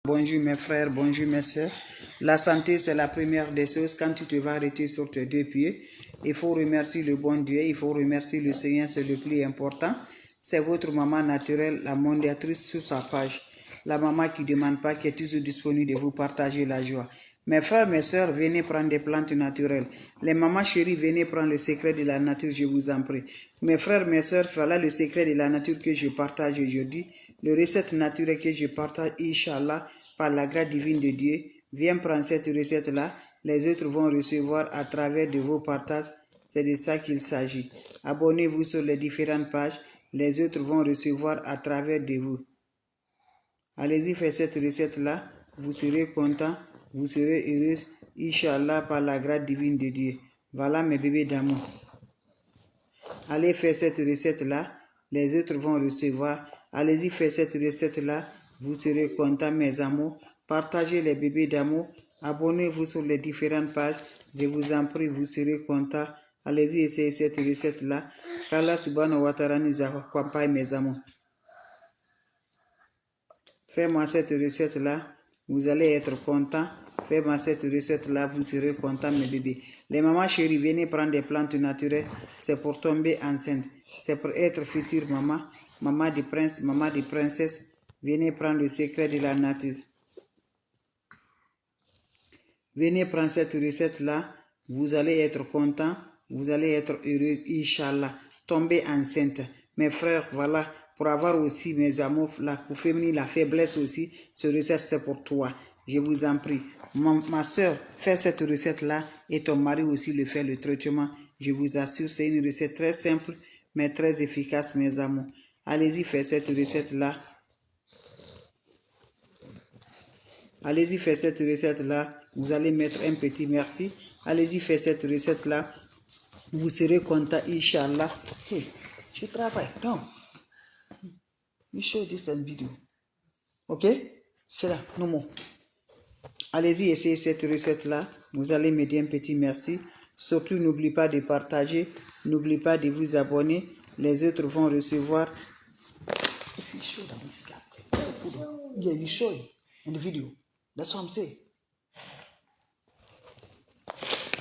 Bonjour mes frères, bonjour mes soeurs. La santé, c'est la première des choses. Quand tu te vas arrêter sur tes deux pieds, il faut remercier le bon Dieu, il faut remercier le Seigneur, c'est le plus important. C'est votre maman naturelle, la mondiatrice sur sa page. La maman qui ne demande pas, qui est toujours disponible de vous partager la joie. Mes frères, mes soeurs, venez prendre des plantes naturelles. Les mamans chéries, venez prendre le secret de la nature, je vous en prie. Mes frères, mes soeurs, voilà le secret de la nature que je partage aujourd'hui. Le recette naturelle que je partage, Inch'Allah, par la grâce divine de Dieu. Viens prendre cette recette-là. Les autres vont recevoir à travers de vos partages. C'est de ça qu'il s'agit. Abonnez-vous sur les différentes pages. Les autres vont recevoir à travers de vous. Allez-y, faites cette recette-là. Vous serez content. Vous serez heureuse. Inch'Allah, par la grâce divine de Dieu. Voilà mes bébés d'amour. Allez faire cette recette-là. Les autres vont recevoir. Allez-y, faites cette recette-là. Vous serez contents, mes amours. Partagez les bébés d'amour. Abonnez-vous sur les différentes pages. Je vous en prie, vous serez contents. Allez-y, essayez cette recette-là. Qu'Allah subhanahu wa ta'ala nous accompagne, mes amours. Faites-moi cette recette-là. Vous allez être contents. Faites-moi cette recette-là. Vous serez contents, mes bébés. Les mamans chéries, venez prendre des plantes naturelles. C'est pour tomber enceinte. C'est pour être future maman. Maman de prince, maman de princesse. Venez prendre le secret de la nature. Venez prendre cette recette-là. Vous allez être content. Vous allez être heureux, Inch'Allah. Tomber enceinte. Mes frères, voilà. Pour avoir aussi, mes amours, pour féminin, la faiblesse aussi, cette recette, c'est pour toi. Je vous en prie. Ma soeur, fais cette recette-là et ton mari aussi le fait, le traitement. Je vous assure, c'est une recette très simple, mais très efficace, mes amours. Allez-y, faites cette recette-là. Allez-y, faites cette recette-là. Vous allez mettre un petit merci. Allez-y, faites cette recette-là. Vous serez content, Inch'Allah. Hey, je travaille. Non. You show this on video. Ok? C'est là, no more. Allez-y, essayez cette recette-là. Vous allez me dire un petit merci. Surtout, n'oubliez pas de partager. N'oubliez pas de vous abonner. Les autres vont recevoir. If you show them, it's like, yeah, you show it in the video. That's what I'm saying.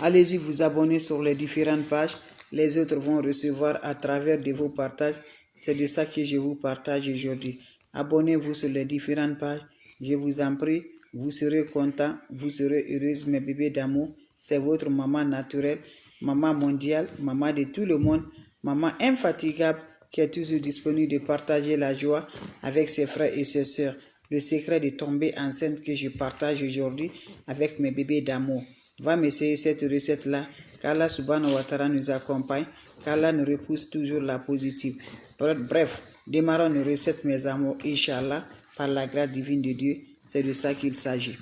Allez-y, vous abonner sur les différentes pages. Les autres vont recevoir à travers de vos partages. C'est de ça que je vous partage aujourd'hui. Abonnez-vous sur les différentes pages. Je vous en prie. Vous serez content. Vous serez heureuse, mes bébés d'amour. C'est votre maman naturelle, maman mondiale, maman de tout le monde, maman infatigable qui est toujours disponible de partager la joie avec ses frères et ses sœurs. Le secret de tomber enceinte que je partage aujourd'hui avec mes bébés d'amour. Va m'essayer cette recette-là. Qu'Allah subhanahu wa ta'ala nous accompagne. Qu'Allah nous repousse toujours la positive. Bref, démarrons nos recettes, mes amours, Inch'Allah, par la grâce divine de Dieu. C'est de ça qu'il s'agit.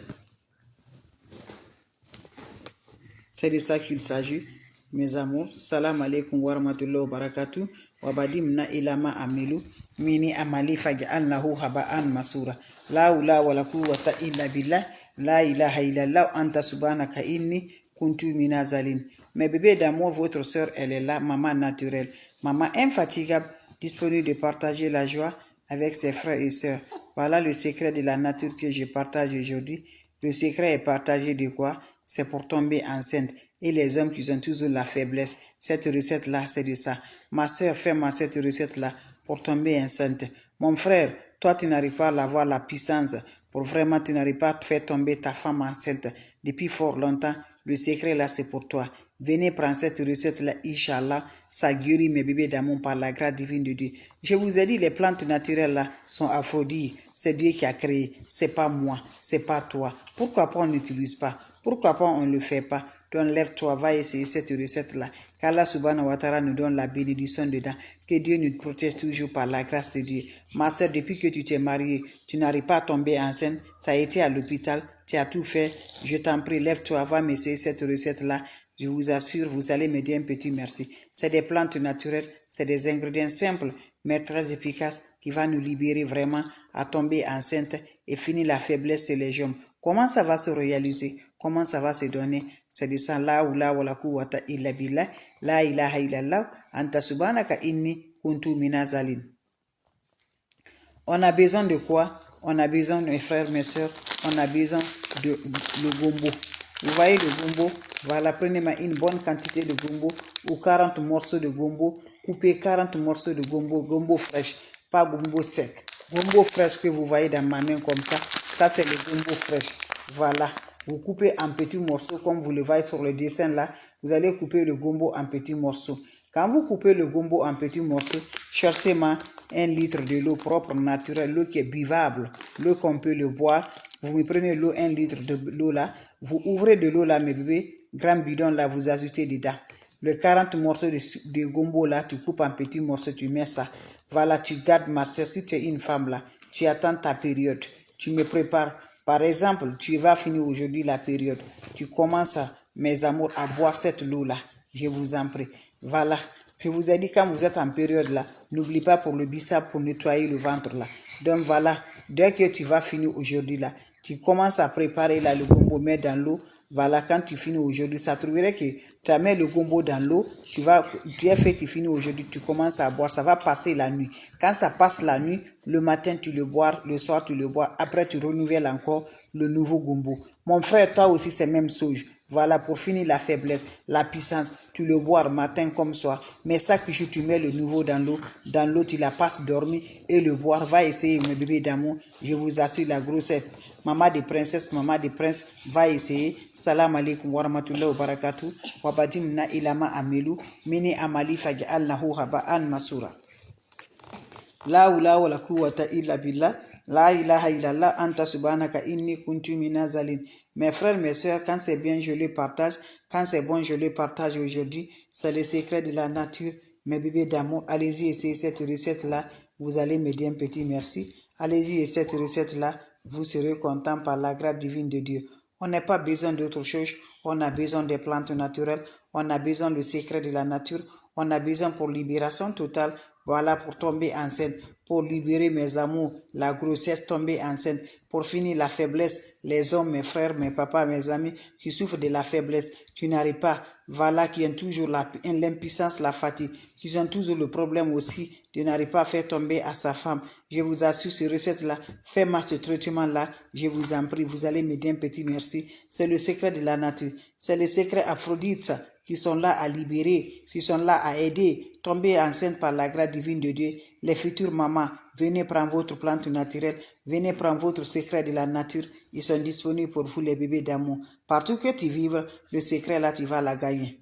C'est de ça qu'il s'agit, mes amours. Salam alaikum wa rahmatullahi wa barakatuh. Wa badimna ilama amilu. Mini amali faj'alnahu haba'an masura. La ula wa la quwwata illa billah. La ilaha illallah anta subhanaka inni kuntu minazalin. Mes bébés d'amour, votre soeur, elle est là, maman naturelle, maman infatigable, disponible de partager la joie avec ses frères et sœurs. Voilà le secret de la nature que je partage aujourd'hui. Le secret est partagé de quoi? C'est pour tomber enceinte. Et les hommes qui ont toujours la faiblesse. Cette recette-là, c'est de ça. Ma soeur, fais-moi cette recette-là pour tomber enceinte. Mon frère, toi, tu n'arrives pas à avoir la puissance. Pour vraiment, tu n'arrives pas à faire tomber ta femme enceinte depuis fort longtemps. Le secret là, c'est pour toi. Venez prendre cette recette-là, Inch'Allah. Ça guérit mes bébés d'amour par la grâce divine de Dieu. Je vous ai dit, les plantes naturelles là sont aphrodisiaques. C'est Dieu qui a créé. C'est pas moi. C'est pas toi. Pourquoi pas on n'utilise pas? Pourquoi pas on ne le fait pas? Donc lève-toi, va essayer cette recette-là. Qu'Allah subhanahu wa ta'ala nous donne la bénédiction dedans. Que Dieu nous protège toujours par la grâce de Dieu. Ma soeur, depuis que tu t'es mariée, tu n'arrives pas à tomber enceinte. Tu as été à l'hôpital, tu as tout fait. Je t'en prie, lève-toi, va m'essayer cette recette-là. Je vous assure, vous allez me dire un petit merci. C'est des plantes naturelles, c'est des ingrédients simples, mais très efficaces, qui va nous libérer vraiment à tomber enceinte et finir la faiblesse chez les hommes. Comment ça va se réaliser? Comment ça va se donner? C'est de ça, la ou la wa la quwwata illa billah, la ilaha illallah, anta subhanaka inni kuntu minazalin. On a besoin de quoi? On a besoin, mes frères, mes soeurs, on a besoin de le gombo. Vous voyez le gombo? Voilà, prenez une bonne quantité de gombo ou 40 morceaux de gombo. Coupez 40 morceaux de gombo, gombo fraîche, pas gombo sec. Gombo fraîche que vous voyez dans ma main comme ça c'est le gombo fraîche. Voilà, vous coupez en petits morceaux comme vous le voyez sur le dessin là. Vous allez couper le gombo en petits morceaux. Quand vous coupez le gombo en petits morceaux, cherchez 1 litre de l'eau propre, naturelle, l'eau qui est buvable, l'eau qu'on peut le boire. Vous me prenez l'eau, 1 litre de l'eau là, vous ouvrez de l'eau là, mes bébés, grand bidon là, vous ajoutez dedans. Le 40 morceaux de gombo là, tu coupes en petits morceaux, tu mets ça. Voilà, tu gardes ma soeur, si tu es une femme là, tu attends ta période, tu me prépares. Par exemple, tu vas finir aujourd'hui la période, tu commences, mes amours, à boire cette eau là, je vous en prie. Voilà, je vous ai dit quand vous êtes en période là, n'oublie pas pour le bissap, pour nettoyer le ventre là. Donc voilà, dès que tu vas finir aujourd'hui là, tu commences à préparer là le gombo, mets dans l'eau. Voilà, quand tu finis aujourd'hui, ça trouverait que tu as mis le gombo dans l'eau, tu as fait, tu finis aujourd'hui, tu commences à boire, ça va passer la nuit. Quand ça passe la nuit, le matin tu le bois, le soir tu le bois, après tu renouvelles encore le nouveau gombo. Mon frère, toi aussi c'est même chose. Voilà, pour finir la faiblesse, la puissance, tu le bois matin comme soir. Mais ça que tu mets le nouveau dans l'eau, tu la passes dormir et le boire. Va essayer, mes bébés d'amour, je vous assure la grossesse. Maman des princesses, maman des princes, va essayer. Salam alaikum wa rahmatullahi wa barakatuh. Wa badim na ilama amelu. Mini amali faj'alnahu haba'an masura. La hawla wa la quwwata illa billah. La ilaha illallah anta subhanaka inni kuntu minazalin. Mes frères, mes soeurs, quand c'est bien, je le partage. Quand c'est bon, je le partage aujourd'hui. C'est le secret de la nature. Mes bébés d'amour, allez-y essayer cette recette-là. Vous allez me dire un petit merci. Allez-y essayer cette recette-là. Vous serez content par la grâce divine de Dieu. On n'a pas besoin d'autre chose. On a besoin des plantes naturelles. On a besoin du secret de la nature. On a besoin pour libération totale. Voilà, pour tomber enceinte, pour libérer mes amours, la grossesse, tomber enceinte, pour finir la faiblesse, les hommes, mes frères, mes papas, mes amis qui souffrent de la faiblesse, qui n'arrivent pas, voilà, qui ont toujours l'impuissance, la fatigue, qui ont toujours le problème aussi de n'arriver pas à faire tomber à sa femme. Je vous assure, cette recette-là, faites-moi ce traitement-là, je vous en prie, vous allez me dire un petit merci. C'est le secret de la nature, c'est le secret Aphrodite qui sont là à libérer, qui sont là à aider, tomber enceinte par la grâce divine de Dieu. Les futures mamans, venez prendre votre plante naturelle, venez prendre votre secret de la nature. Ils sont disponibles pour vous, les bébés d'amour. Partout que tu vives, le secret là, tu vas la gagner.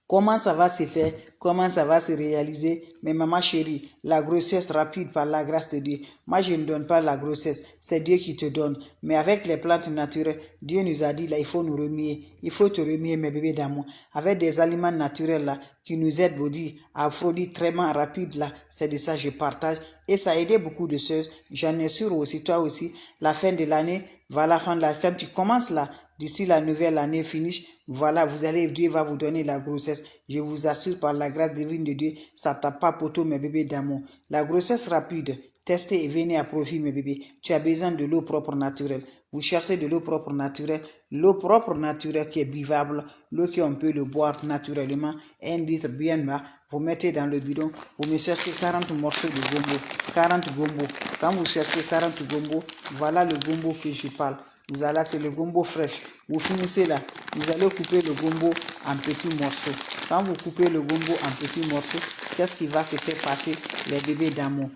Comment ça va se faire? Comment ça va se réaliser? Mais maman chérie, la grossesse rapide par la grâce de Dieu. Moi, je ne donne pas la grossesse. C'est Dieu qui te donne. Mais avec les plantes naturelles, Dieu nous a dit là, il faut nous remuer. Il faut te remuer, mes bébés d'amour. Avec des aliments naturels là, qui nous aident, body, Aphrodite, très rapide là. C'est de ça que je partage. Et ça a aidé beaucoup de choses. J'en ai sûr aussi, toi aussi. La fin de l'année, voilà, quand tu commences là, d'ici la nouvelle année finie, voilà, Dieu va vous donner la grossesse. Je vous assure par la grâce divine de Dieu, ça ne tape pas poteau, mes bébés d'amour. La grossesse rapide, testez et venez à profit, mes bébés. Tu as besoin de l'eau propre naturelle. Vous cherchez de l'eau propre naturelle qui est buvable, l'eau qu'on peut le boire naturellement, 1 litre bien bas. Vous mettez dans le bidon, vous me cherchez 40 morceaux de gombo, 40 gombo. Quand vous cherchez 40 gombo, voilà le gombo que je parle. Vous allez, c'est le gombo fraîche. Vous finissez là, vous allez couper le gombo en petits morceaux. Quand vous coupez le gombo en petits morceaux, qu'est-ce qui va se faire passer? Les bébés d'amour.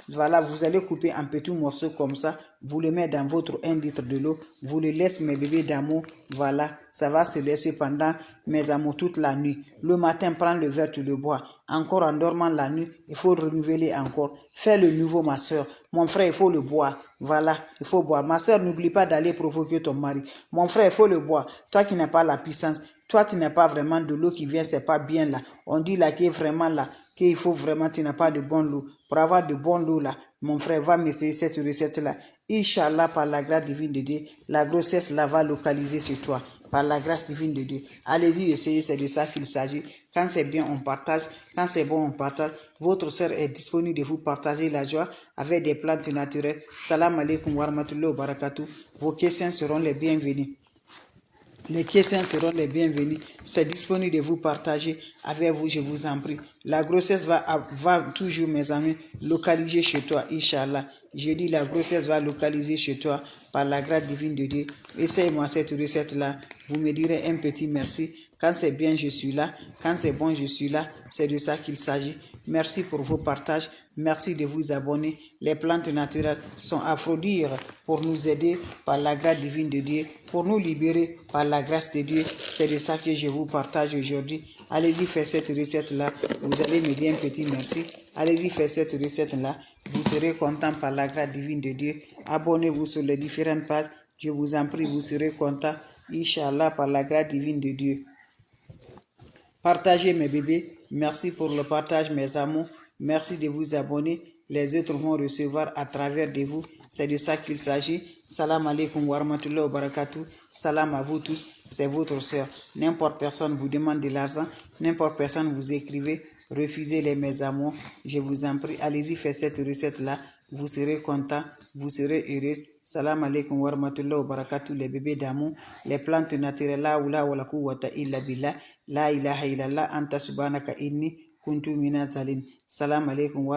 Voilà, vous allez couper en petits morceaux comme ça. Vous le mettez dans votre 1 litre de l'eau. Vous le laissez, mes bébés d'amour. Voilà, ça va se laisser pendant, mes amours, toute la nuit. Le matin, prends le verre, tu le bois. Encore en dormant la nuit, il faut renouveler encore. Fais le nouveau, ma soeur. Mon frère, il faut le boire. Voilà, il faut boire. Ma soeur, n'oublie pas d'aller provoquer ton mari. Mon frère, il faut le boire. Toi qui n'as pas la puissance, toi tu n'as pas vraiment de l'eau qui vient, c'est pas bien là. On dit là qu'il est vraiment là, qu'il faut vraiment, tu n'as pas de bonne eau. Pour avoir de bonne eau là, mon frère, va m'essayer cette recette là. Inch'Allah, par la grâce divine de Dieu, la grossesse là va localiser sur toi. Par la grâce divine de Dieu. Allez-y, essayez, c'est de ça qu'il s'agit. Quand c'est bien, on partage. Quand c'est bon, on partage. Votre sœur est disponible de vous partager la joie avec des plantes naturelles. Salam alaikum wa rahmatullahi wa barakatuh. Vos questions seront les bienvenues. Les questions seront les bienvenues. C'est disponible de vous partager avec vous, je vous en prie. La grossesse va toujours, mes amis, localiser chez toi, Inch'Allah. Je dis la grossesse va localiser chez toi par la grâce divine de Dieu. Essaye-moi cette recette-là. Vous me direz un petit merci. Quand c'est bien, je suis là. Quand c'est bon, je suis là. C'est de ça qu'il s'agit. Merci pour vos partages. Merci de vous abonner. Les plantes naturelles sont à produire pour nous aider par la grâce divine de Dieu, pour nous libérer par la grâce de Dieu. C'est de ça que je vous partage aujourd'hui. Allez-y, faites cette recette-là. Vous allez me dire un petit merci. Allez-y, faites cette recette-là. Vous serez content par la grâce divine de Dieu. Abonnez-vous sur les différentes pages. Je vous en prie, vous serez content. Inch'Allah, par la grâce divine de Dieu. Partagez mes bébés. Merci pour le partage, mes amours. Merci de vous abonner. Les autres vont recevoir à travers de vous. C'est de ça qu'il s'agit. Salam alaikum wa rahmatullahi wa barakatuh. Salam à vous tous. C'est votre soeur. N'importe personne vous demande de l'argent. N'importe personne vous écrivez. Refusez-les, mes amours. Je vous en prie. Allez-y, faites cette recette-là. Vous serez content. Vous serez heureuse. Salam alaikum wa rahmatullahi wa barakatuh. Les bébés d'amour. Les plantes naturelles. La oula wa la quwwata illa billah. La ilaha illallah anta subhanaka inni kuntu minaz zalim. Salam alaikum wa